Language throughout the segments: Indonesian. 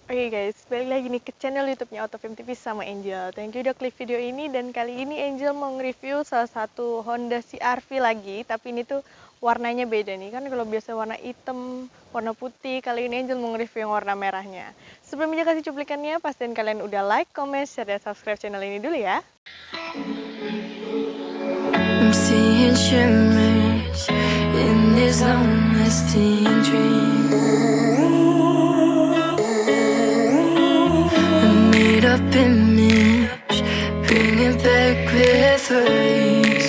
Oke guys, balik lagi nih ke channel YouTube-nya Autofilm TV sama Angel. Thank you udah klik video ini, dan kali ini Angel mau nge-review salah satu Honda CR-V lagi, tapi ini tuh warnanya beda nih. Kan kalau biasa warna hitam, warna putih, kali ini Angel mau nge-review yang warna merahnya. Sebelumnya kasih cuplikannya, pastiin kalian udah like, comment, share, dan subscribe channel ini dulu ya. I'm seeing shimmers in this long-lasting dream. A made-up image, bring it back memories.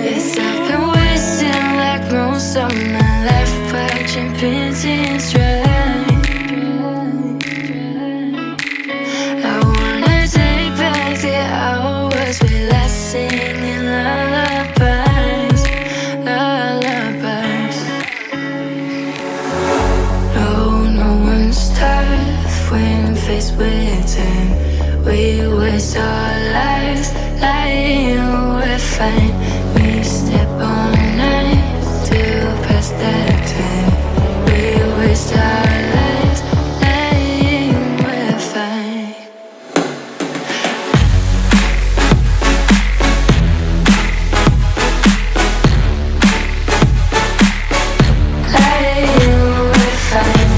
Yes, I've been wasting like most of my life watching paintings dry. I wanna take back the hours we last singing lullabies, lullabies. No one's tough when faced with time. We waste our lives lying we're fine. We step on night to pass that time. We waste our lives lying we're fine. Lying we're fine.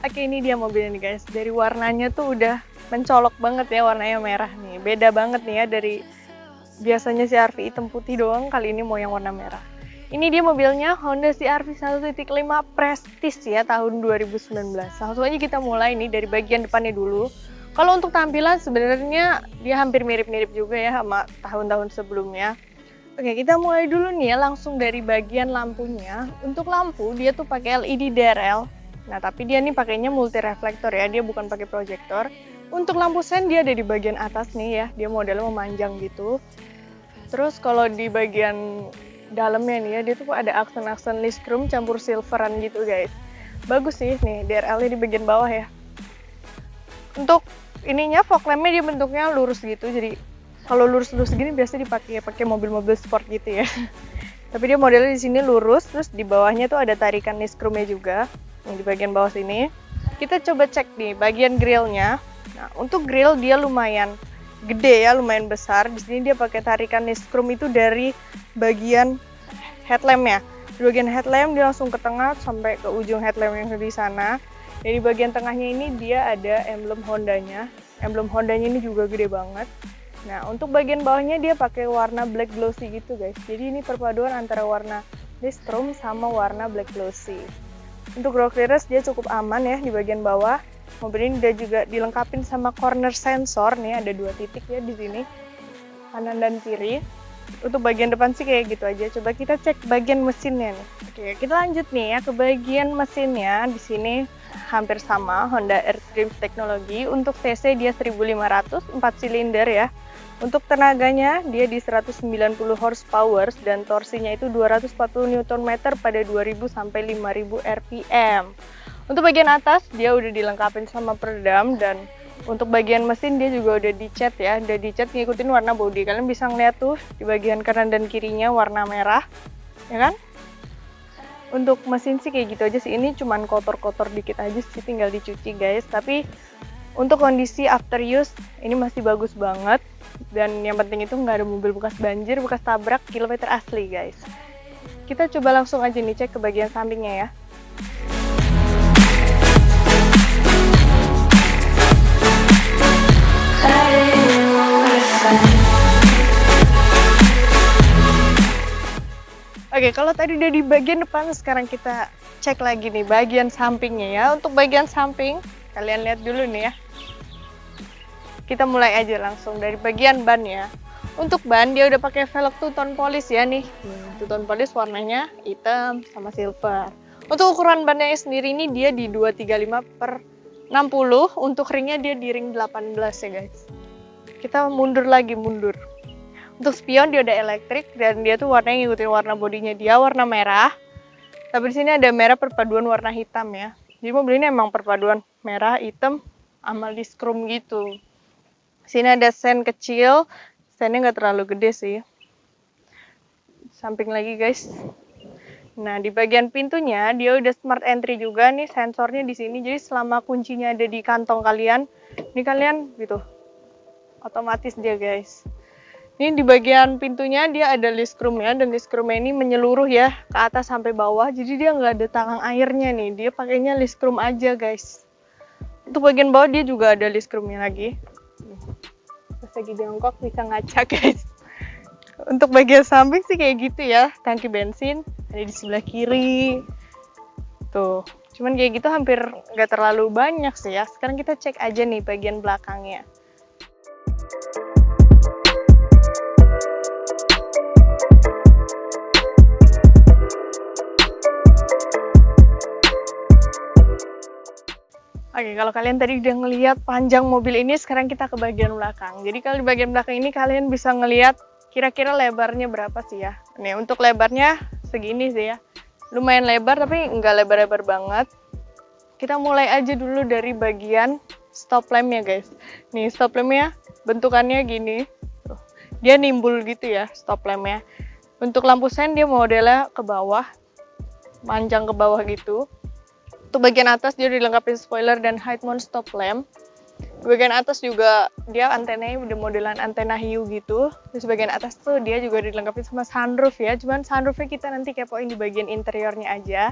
Oke, ini dia mobilnya nih guys. Dari warnanya tuh udah mencolok banget ya, warnanya merah nih. Beda banget nih ya dari biasanya CR-V hitam putih doang, kali ini mau yang warna merah. Ini dia mobilnya Honda CR-V 1.5 Prestige ya, tahun 2019. Langsung aja kita mulai nih dari bagian depannya dulu. Kalau untuk tampilan sebenarnya dia hampir mirip-mirip juga ya sama tahun-tahun sebelumnya. Oke, kita mulai dulu nih ya, langsung dari bagian lampunya. Untuk lampu dia tuh pakai LED DRL. Nah, tapi dia nih pakainya multi reflektor ya, dia bukan pakai proyektor. Untuk lampu sen dia ada di bagian atas nih ya, dia modelnya memanjang gitu. Terus kalau di bagian dalamnya nih ya, dia tuh ada aksen-aksen list chrome campur silveran gitu guys. Bagus sih nih, DRL-nya di bagian bawah ya. Untuk ininya fog lamp-nya dia bentuknya lurus gitu, jadi kalau lurus-lurus gini biasa dipakai mobil-mobil sport gitu ya. Tapi dia modelnya di sini lurus, terus di bawahnya tuh ada tarikan list chrome-nya juga. Yang di bagian bawah sini. Kita coba cek nih bagian grillnya. Nah, untuk grill dia lumayan gede ya, lumayan besar. Di sini dia pakai tarikan list chrome itu dari bagian headlamp-nya. Di bagian headlamp dia langsung ke tengah sampai ke ujung headlamp yang di sana. Jadi bagian tengahnya ini dia ada emblem Hondanya. Emblem Hondanya ini juga gede banget. Nah, untuk bagian bawahnya dia pakai warna black glossy gitu guys. Jadi ini perpaduan antara warna list chrome sama warna black glossy. Untuk road clearance dia cukup aman ya di bagian bawah. Mobil ini dia juga dilengkapi sama corner sensor nih, ada 2 titik ya di sini, kanan dan kiri. Untuk bagian depan sih kayak gitu aja. Coba kita cek bagian mesinnya nih. Oke, kita lanjut nih ya ke bagian mesinnya. Di sini hampir sama, Honda Airstream teknologi. Untuk cc dia 1500, 4 silinder ya. Untuk tenaganya dia di 190 horsepower dan torsinya itu 240 Nm pada 2000 sampai 5000 rpm. Untuk bagian atas dia udah dilengkapi sama peredam, dan untuk bagian mesin dia juga udah dicat ya, udah dicat ngikutin warna bodi. Kalian bisa ngeliat tuh di bagian kanan dan kirinya warna merah, ya kan? Untuk mesin sih kayak gitu aja sih, ini cuman kotor-kotor dikit aja sih, tinggal dicuci guys. Tapi untuk kondisi after use ini masih bagus banget, dan yang penting itu nggak ada mobil bekas banjir, bekas tabrak, kilometer asli guys. Kita coba langsung aja nih cek ke bagian sampingnya ya. Lying we're fine. Oke, kalau tadi udah di bagian depan, sekarang kita cek lagi nih bagian sampingnya ya. Untuk bagian samping, kalian lihat dulu nih ya. Kita mulai aja langsung dari bagian ban ya. Untuk ban dia udah pakai velg two-tone polish ya nih. Two-tone polish warnanya hitam sama silver. Untuk ukuran bannya sendiri ini dia di 235/60. Untuk ringnya dia di ring 18 ya guys. Kita mundur lagi, mundur. Untuk spion dia udah elektrik, dan dia tuh warnanya ngikutin warna bodinya dia, warna merah. Tapi di sini ada merah perpaduan warna hitam ya. Jadi mobil ini emang perpaduan merah, hitam, sama list chrome gitu. Sini ada sen kecil, sennya nggak terlalu gede sih. Samping lagi guys, Nah, di bagian pintunya dia udah smart entry juga nih, sensornya di sini. Jadi selama kuncinya ada di kantong kalian, ini kalian gitu otomatis dia guys. Ini di bagian pintunya dia ada list room-nya, dan list room ini menyeluruh ya ke atas sampai bawah. Jadi dia nggak ada talang airnya nih, dia pakainya list room aja guys. Untuk bagian bawah dia juga ada list room-nya lagi. Pas lagi jongkok bisa ngaca guys. Untuk bagian samping sih kayak gitu ya, tangki bensin ada di sebelah kiri. Tuh, cuman kayak gitu hampir nggak terlalu banyak sih ya. Sekarang kita cek aja nih bagian belakangnya. Oke, kalau kalian tadi udah ngelihat panjang mobil ini, sekarang kita ke bagian belakang. Jadi kalau di bagian belakang ini kalian bisa ngelihat kira-kira lebarnya berapa sih ya. Nih, untuk lebarnya segini sih ya. Lumayan lebar tapi nggak lebar-lebar banget. Kita mulai aja dulu dari bagian stop lamp-nya guys. Nih, stop lamp-nya bentukannya gini. Tuh, dia nimbul gitu ya stop lamp-nya. Untuk lampu sen dia modelnya ke bawah, manjang ke bawah gitu. Untuk bagian atas dia dilengkapi spoiler dan head mount stop lamp. Di bagian atas juga dia antenanya udah modelan antena hiu gitu. Terus bagian atas tuh dia juga dilengkapi sama sunroof ya. Cuman sunroofnya kita nanti kepoin di bagian interiornya aja.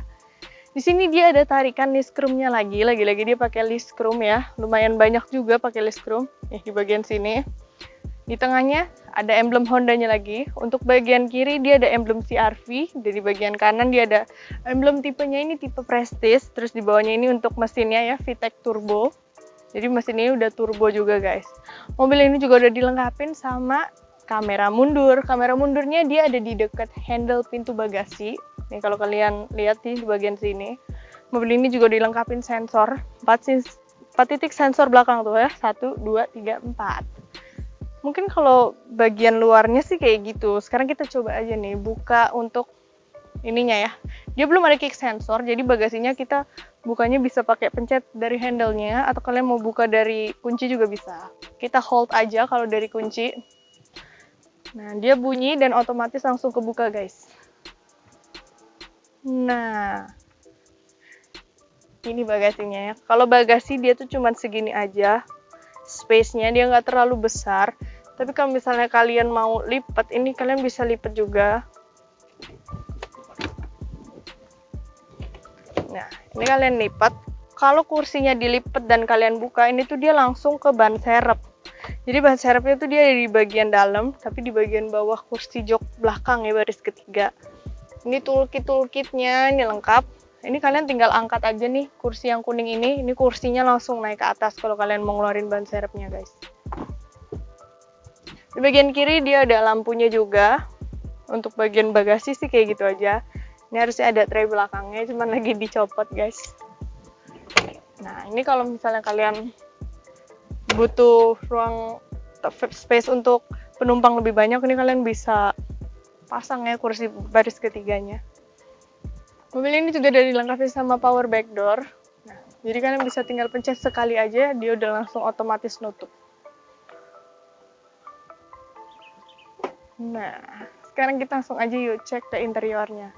Di sini dia ada tarikan list room-nya lagi. Lagi-lagi dia pakai list room ya. Lumayan banyak juga pakai list room. Di bagian sini. Di tengahnya ada emblem Honda-nya lagi. Untuk bagian kiri dia ada emblem CR-V. Dan di bagian kanan dia ada emblem tipenya ini tipe Prestige. Terus di bawahnya ini untuk mesinnya ya, VTEC Turbo. Jadi mesin ini udah turbo juga guys. Mobil ini juga udah dilengkapin sama kamera mundur. Kamera mundurnya dia ada di dekat handle pintu bagasi. Nih kalau kalian lihat di bagian sini. Mobil ini juga dilengkapin sensor. 4 titik sensor belakang tuh ya. 1, 2, 3, 4. Mungkin kalau bagian luarnya sih kayak gitu. Sekarang kita coba aja nih buka untuk ininya ya. Dia belum ada kick sensor, jadi bagasinya kita bukanya bisa pakai pencet dari handle-nya, atau kalian mau buka dari kunci juga bisa. Kita hold aja kalau dari kunci. Nah, dia bunyi dan otomatis langsung kebuka guys. Nah, ini bagasinya ya. Kalau bagasi dia tuh cuman segini aja. Space-nya dia nggak terlalu besar. Tapi kalau misalnya kalian mau lipat, ini kalian bisa lipat juga. Nah, ini kalian lipat. Kalau kursinya dilipat dan kalian buka, ini tuh dia langsung ke ban serep. Jadi ban serepnya tuh dia ada di bagian dalam, tapi di bagian bawah kursi jok belakang ya, baris ketiga. Ini toolkit-toolkitnya, ini lengkap. Ini kalian tinggal angkat aja nih kursi yang kuning ini kursinya langsung naik ke atas kalau kalian mau ngeluarin ban serepnya guys. Di bagian kiri dia ada lampunya juga. Untuk bagian bagasi sih kayak gitu aja. Ini harusnya ada tray belakangnya, cuman lagi dicopot guys. Nah, ini kalau misalnya kalian butuh ruang space untuk penumpang lebih banyak, ini kalian bisa pasang ya kursi baris ketiganya. Mobil ini juga udah dilengkapi sama power back door. Nah, jadi kalian bisa tinggal pencet sekali aja, dia udah langsung otomatis nutup. Nah, sekarang kita langsung aja yuk cek ke interiornya.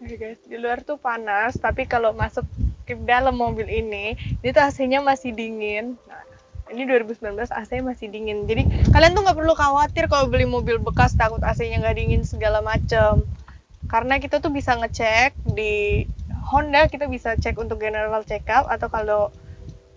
Oke guys, di luar tuh panas, tapi kalau masuk ke dalam mobil ini tuh AC-nya masih dingin. Nah, ini 2019 AC masih dingin. Jadi kalian tuh nggak perlu khawatir kalau beli mobil bekas takut AC-nya nggak dingin segala macem. Karena kita tuh bisa ngecek di Honda, kita bisa cek untuk general check up, atau kalau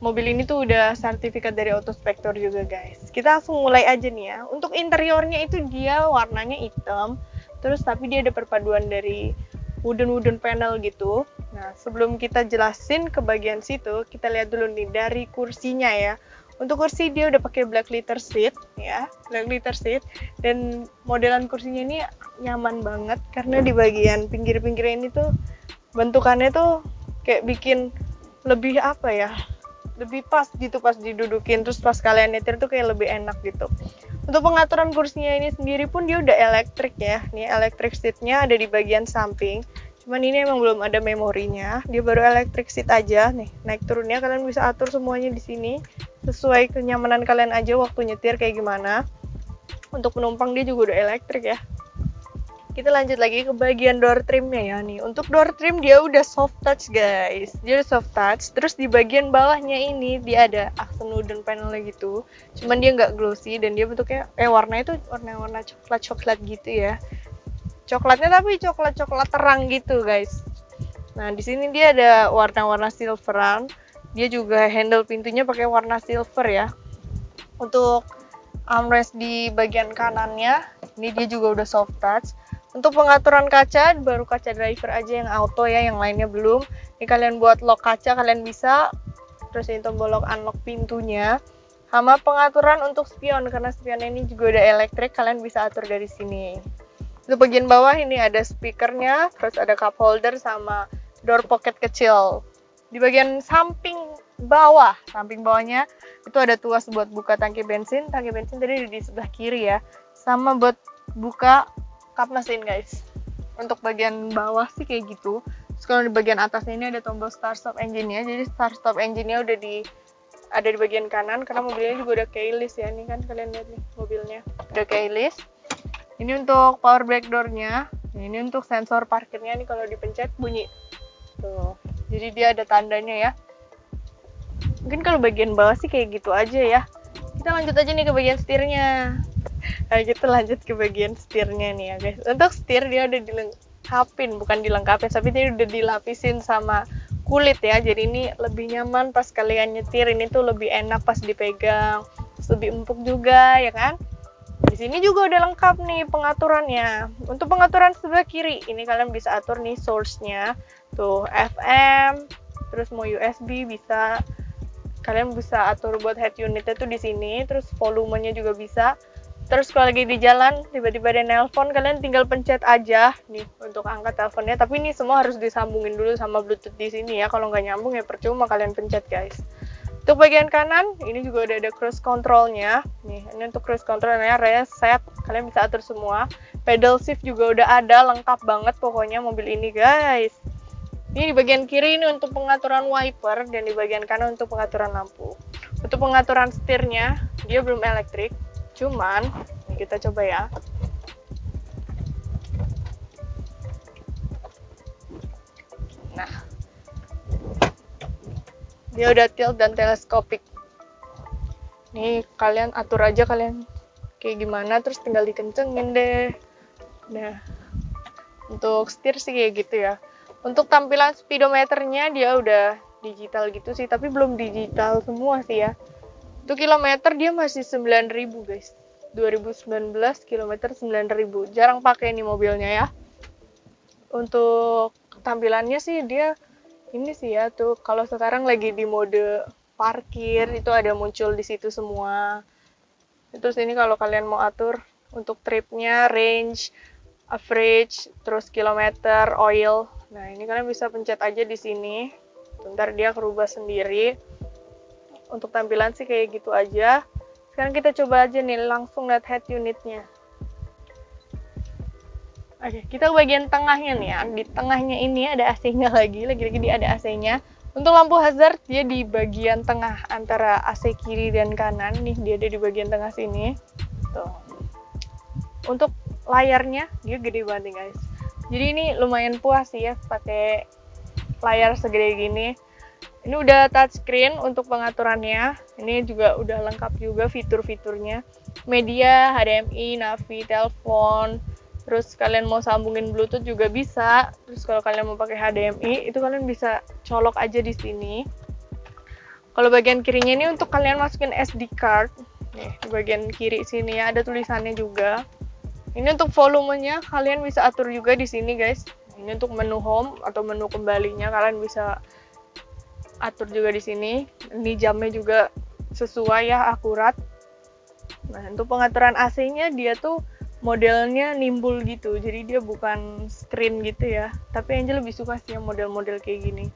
mobil ini tuh udah sertifikat dari Autospector juga guys. Kita langsung mulai aja nih ya. Untuk interiornya itu dia warnanya hitam, terus tapi dia ada perpaduan dari wooden panel gitu. Nah, sebelum kita jelasin ke bagian situ, kita lihat dulu nih dari kursinya ya. Untuk kursi dia udah pakai black leather seat ya, black leather seat, dan modelan kursinya ini nyaman banget karena di bagian pinggir-pinggirnya ini tuh bentukannya tuh kayak bikin lebih apa ya, lebih pas gitu pas didudukin, terus pas kalian nyetir tuh kayak lebih enak gitu. Untuk pengaturan kursinya ini sendiri pun dia udah elektrik ya. Nih electric seatnya ada di bagian samping. Cuman ini emang belum ada memorinya, dia baru electric seat aja nih. Naik turunnya kalian bisa atur semuanya di sini sesuai kenyamanan kalian aja waktu nyetir kayak gimana. Untuk penumpang dia juga udah elektrik ya. Kita lanjut lagi ke bagian door trimnya ya nih. Untuk door trim dia udah soft touch guys. Dia udah soft touch. Terus di bagian bawahnya ini dia ada accent wooden panelnya gitu. Cuman dia nggak glossy dan dia bentuknya warnanya itu warna coklat gitu ya. Coklatnya tapi coklat terang gitu guys. Nah di sini dia ada warna-warna silveran. Dia juga handle pintunya pakai warna silver ya. Untuk armrest di bagian kanannya ini dia juga udah soft touch. Untuk pengaturan kaca baru kaca driver aja yang auto ya, yang lainnya belum. Ini kalian buat lock kaca kalian bisa. Terus ini tombol lock unlock pintunya. Sama pengaturan untuk spion karena spionnya ini juga udah elektrik, kalian bisa atur dari sini. Di bagian bawah ini ada speakernya, terus ada cup holder sama door pocket kecil. Di bagian samping bawahnya itu ada tuas buat buka tangki bensin. Tangki bensin tadi di sebelah kiri ya, sama buat buka kap mesin guys. Untuk bagian bawah sih kayak gitu. Terus kalau di bagian atasnya ini ada tombol start stop engine-nya. Jadi start stop engine-nya udah ada di bagian kanan karena mobilnya juga udah keyless ya. Ini kan kalian lihat nih mobilnya udah keyless. Ini untuk power brake door-nya. Ini untuk sensor parkirnya nih, kalau dipencet bunyi. Tuh. Jadi dia ada tandanya ya. Mungkin kalau bagian bawah sih kayak gitu aja ya. Kita lanjut aja nih ke bagian setirnya. Nah, kita lanjut ke bagian setirnya nih ya guys. Untuk setir dia udah bukan dilengkapin, tapi dia udah dilapisin sama kulit ya. Jadi ini lebih nyaman pas kalian nyetir, ini tuh lebih enak pas dipegang. Terus lebih empuk juga ya kan. Di sini juga udah lengkap nih pengaturannya. Untuk pengaturan sebelah kiri, ini kalian bisa atur nih source-nya. Tuh FM, terus mau USB bisa. Kalian bisa atur buat head unitnya tuh di sini, terus volumenya juga bisa. Terus kalau lagi di jalan tiba-tiba ada nelpon, kalian tinggal pencet aja nih untuk angkat teleponnya. Tapi ini semua harus disambungin dulu sama Bluetooth di sini ya. Kalau nggak nyambung ya percuma kalian pencet guys. Untuk bagian kanan ini juga udah ada cruise controlnya. Nih, ini untuk cruise controlnya reset, kalian bisa atur semua. Pedal shift juga udah ada, lengkap banget pokoknya mobil ini guys. Ini di bagian kiri ini untuk pengaturan wiper dan di bagian kanan untuk pengaturan lampu. Untuk pengaturan setirnya dia belum elektrik, cuman ini kita coba ya. Nah, dia udah tilt dan teleskopik. Nih kalian atur aja kalian kayak gimana, terus tinggal dikencengin deh. Nah, untuk setir sih kayak gitu ya. Untuk tampilan speedometernya dia udah digital gitu sih, tapi belum digital semua sih ya. Untuk kilometer dia masih 9.000 guys. 2019 kilometer 9.000. Jarang pakai nih mobilnya ya. Untuk tampilannya sih dia ini sih ya tuh, kalau sekarang lagi di mode parkir itu ada muncul di situ semua. Terus ini kalau kalian mau atur untuk tripnya, range, average, terus kilometer, oil. Nah, ini kalian bisa pencet aja di sini. Bentar dia kerubah sendiri. Untuk tampilan sih kayak gitu aja. Sekarang kita coba aja nih langsung lihat head unitnya. Oke, kita ke bagian tengahnya nih ya. Di tengahnya ini ada AC-nya lagi-lagi dia ada AC-nya. Untuk lampu hazard dia di bagian tengah antara AC kiri dan kanan. Nih dia ada di bagian tengah sini. Tuh. Untuk layarnya dia gede banget nih guys. Jadi ini lumayan puas sih ya pakai layar segede gini. Ini udah touchscreen untuk pengaturannya. Ini juga udah lengkap juga fitur-fiturnya. Media, HDMI, navi, telepon. Terus kalian mau sambungin Bluetooth juga bisa. Terus kalau kalian mau pakai HDMI, itu kalian bisa colok aja di sini. Kalau bagian kirinya ini untuk kalian masukin SD card. Nih, di bagian kiri sini ya ada tulisannya juga. Ini untuk volumenya kalian bisa atur juga di sini guys. Ini untuk menu home atau menu kembalinya kalian bisa atur juga di sini. Ini jamnya juga sesuai ya, akurat. Nah, untuk pengaturan AC-nya dia tuh modelnya nimbul gitu. Jadi dia bukan screen gitu ya. Tapi Angel lebih suka sih yang model-model kayak gini.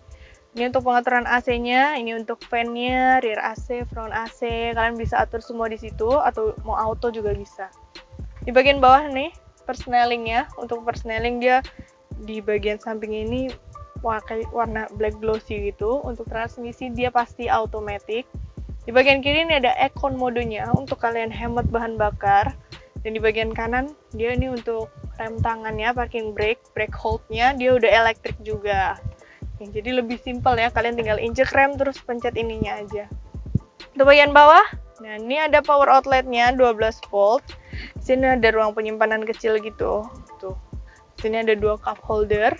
Ini untuk pengaturan AC-nya, ini untuk fan-nya, rear AC, front AC. Kalian bisa atur semua di situ atau mau auto juga bisa. Di bagian bawah nih, persnelingnya. Untuk persneling dia di bagian samping ini warna black glossy gitu. Untuk transmisi dia pasti automatic. Di bagian kiri ini ada Econ modenya untuk kalian hemat bahan bakar. Dan di bagian kanan dia ini untuk rem tangannya, parking brake, brake hold-nya dia udah elektrik juga. Jadi lebih simpel ya, kalian tinggal injek rem terus pencet ininya aja. Untuk bagian bawah, nah ini ada power outlet-nya 12 volt. Sini ada ruang penyimpanan kecil gitu. Tuh. Sini ada 2 cup holder.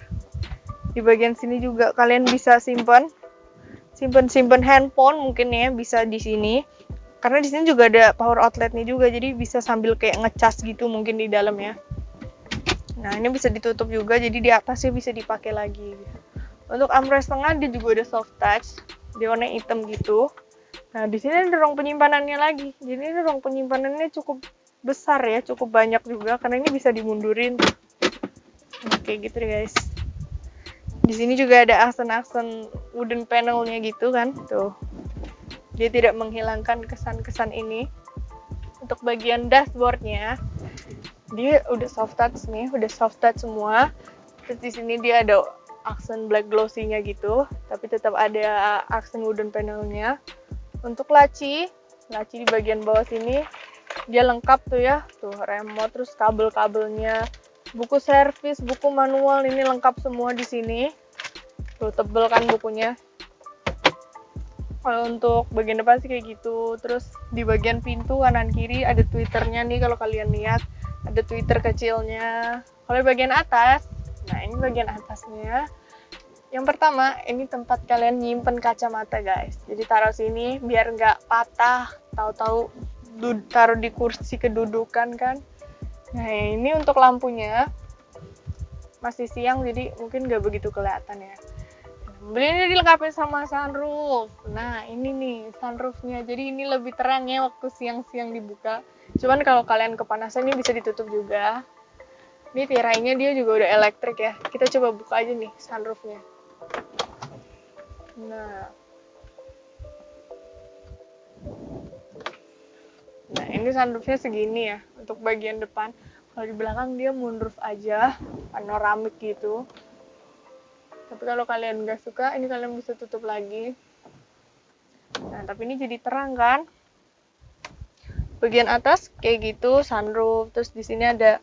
Di bagian sini juga kalian bisa simpan handphone mungkin ya, bisa di sini. Karena di sini juga ada power outlet-nya juga, jadi bisa sambil kayak ngecas gitu mungkin di dalam ya. Nah, ini bisa ditutup juga, jadi di atasnya bisa dipakai lagi. Untuk armrest tengah dia juga ada soft touch, dia warna hitam gitu. Nah, di sini ada ruang penyimpanannya lagi. Jadi ini ruang penyimpanannya cukup besar ya, cukup banyak juga karena ini bisa dimundurin. Nah, kayak gitu deh guys. Di sini juga ada aksen-aksen wooden panelnya gitu kan, tuh. Dia tidak menghilangkan kesan-kesan ini. Untuk bagian dashboardnya, dia udah soft touch nih, udah soft touch semua. Terus di sini dia ada aksen black glossy-nya gitu, tapi tetap ada aksen wooden panelnya. Untuk laci di bagian bawah sini dia lengkap tuh ya, tuh remote, terus kabel-kabelnya, buku servis, buku manual ini lengkap semua di sini. Tuh tebel kan bukunya. Kalau untuk bagian depan sih kayak gitu. Terus di bagian pintu kanan kiri ada twitternya nih, kalau kalian lihat ada twitter kecilnya. Kalau di bagian atas, nah ini bagian atasnya. Yang pertama, ini tempat kalian nyimpen kacamata guys. Jadi taruh sini biar nggak patah. Tahu-tahu taruh di kursi kedudukan kan. Nah ini untuk lampunya masih siang jadi mungkin nggak begitu kelihatan ya. Belinya dilengkapi sama sunroof. Nah ini nih sunroofnya. Jadi ini lebih terang ya waktu siang-siang dibuka. Cuman kalau kalian kepanasan ini bisa ditutup juga. Ini tirainya dia juga udah elektrik ya. Kita coba buka aja nih sunroofnya. Nah ini sunroofnya segini ya untuk bagian depan. Kalau di belakang dia moonroof aja, panoramik gitu. Tapi kalau kalian nggak suka, ini kalian bisa tutup lagi. Nah tapi ini jadi terang kan? Bagian atas kayak gitu sunroof. Terus di sini ada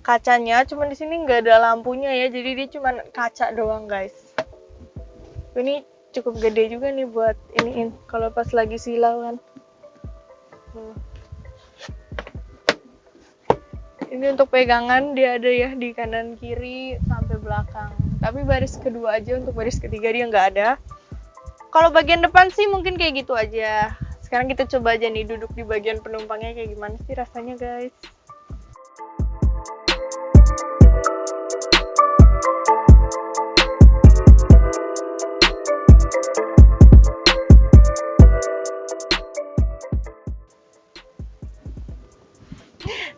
kacanya, cuman di sini nggak ada lampunya ya, jadi dia cuma kaca doang guys. Ini cukup gede juga nih buat iniin kalau pas lagi silau kan. Ini untuk pegangan dia ada ya di kanan kiri sampai belakang. Tapi baris kedua aja, untuk baris ketiga dia nggak ada. Kalau bagian depan sih mungkin kayak gitu aja. Sekarang kita coba aja nih duduk di bagian penumpangnya kayak gimana sih rasanya guys.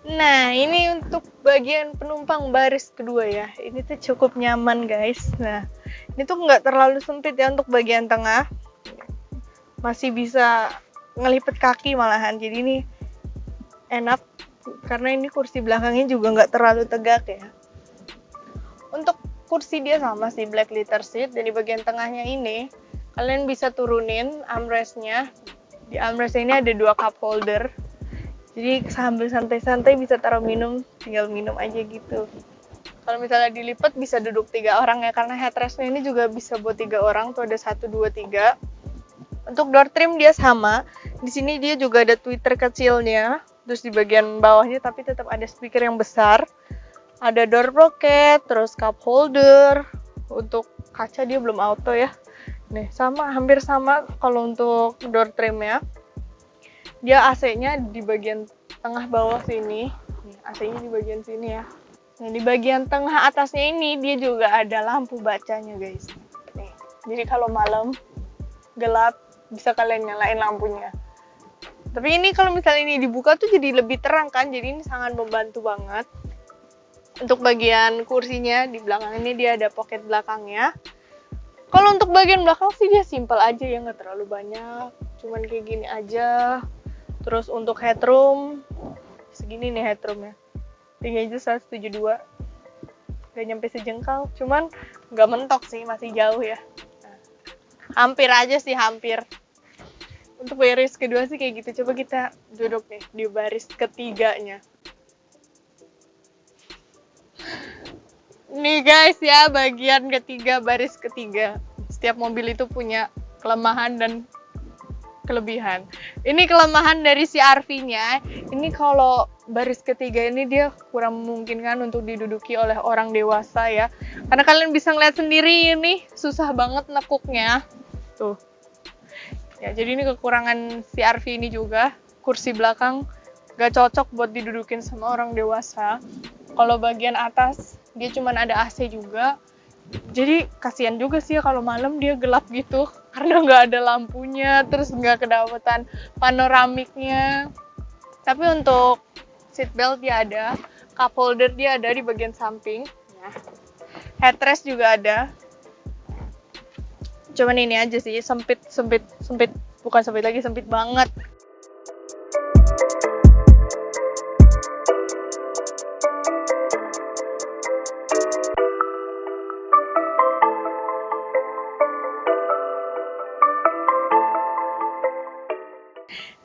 Nah, ini untuk bagian penumpang baris kedua ya. Ini tuh cukup nyaman guys. Nah, ini tuh nggak terlalu sempit ya untuk bagian tengah. Masih bisa ngelipet kaki malahan. Jadi ini enak karena ini kursi belakangnya juga nggak terlalu tegak ya. Untuk kursi dia sama sih black leather seat, dan di bagian tengahnya ini kalian bisa turunin armrestnya. Di armrest ini ada 2 cup holder. Jadi sambil santai-santai bisa taruh minum, tinggal minum aja gitu. Kalau misalnya dilipat bisa duduk 3 orang ya, karena headrestnya ini juga bisa buat 3 orang, tuh ada 1, 2, 3. Untuk door trim dia sama, di sini dia juga ada tweeter kecilnya, terus di bagian bawahnya tapi tetap ada speaker yang besar. Ada door pocket, terus cup holder. Untuk kaca dia belum auto ya. Nih sama, hampir sama kalau untuk door trimnya. Dia AC-nya di bagian tengah bawah sini. Nih, AC-nya di bagian sini ya. Nah, di bagian tengah atasnya ini dia juga ada lampu bacanya, guys. Nih. Jadi kalau malam gelap bisa kalian nyalain lampunya. Tapi ini kalau misalnya ini dibuka tuh jadi lebih terang kan. Jadi ini sangat membantu banget. Untuk bagian kursinya di belakang ini dia ada pocket belakangnya. Kalau untuk bagian belakang sih dia simple aja ya, nggak terlalu banyak. Cuman kayak gini aja. Terus untuk headroom, segini nih headroomnya. Tinggi aja 172. nggak nyampe sejengkal, cuman nggak mentok sih, masih jauh ya. Nah, hampir aja sih, hampir. Untuk baris kedua sih kayak gitu. Coba kita duduk nih di baris ketiganya. Nih guys ya, bagian ketiga, baris ketiga. Setiap mobil itu punya kelemahan dan kelebihan. Ini kelemahan dari si RV-nya. Ini kalau baris ketiga ini dia kurang memungkinkan untuk diduduki oleh orang dewasa ya. Karena kalian bisa ngeliat sendiri ini susah banget nekuknya. Tuh. Ya, jadi ini kekurangan si RV ini juga. Kursi belakang gak cocok buat didudukin sama orang dewasa. Kalau bagian atas dia cuman ada AC juga. Jadi kasihan juga sih kalau malam dia gelap gitu karena nggak ada lampunya, terus nggak kedapatan panoramiknya. Tapi untuk seat belt dia ada, cup holder dia ada di bagian samping. Nah, headrest juga ada. Cuman ini aja sih sempit, bukan sempit lagi, sempit banget.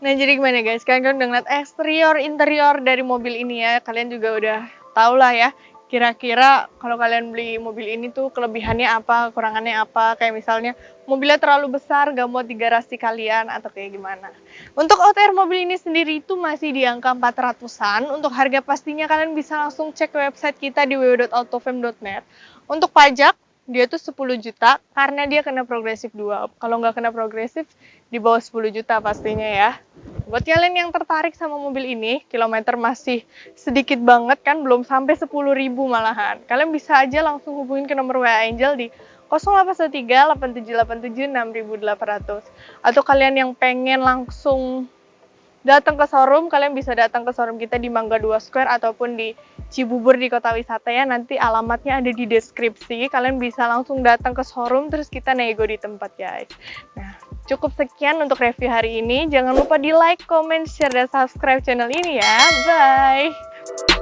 Nah, jadi gimana guys? Kalian udah ngeliat eksterior, interior dari mobil ini ya. Kalian juga udah tau lah ya. Kira-kira kalau kalian beli mobil ini tuh kelebihannya apa, kekurangannya apa. Kayak misalnya mobilnya terlalu besar, gak muat di garasi kalian, atau kayak gimana. Untuk OTR mobil ini sendiri itu masih di angka 400-an. Untuk harga pastinya kalian bisa langsung cek website kita di www.autofam.net. Untuk pajak, dia tuh 10 juta karena dia kena progresif 2. Kalau nggak kena progresif, di bawah 10 juta pastinya ya. Buat kalian yang tertarik sama mobil ini, kilometer masih sedikit banget kan, belum sampai 10.000 malahan. Kalian bisa aja langsung hubungin ke nomor WA Angel di 0813 8787 6800. Atau kalian yang pengen langsung datang ke showroom, kalian bisa datang ke showroom kita di Mangga 2 Square ataupun di Cibubur di Kota Wisata ya. Nanti alamatnya ada di deskripsi. Kalian bisa langsung datang ke showroom terus kita nego di tempat guys. Nah, cukup sekian untuk review hari ini. Jangan lupa di like, comment, share, dan subscribe channel ini ya. Bye!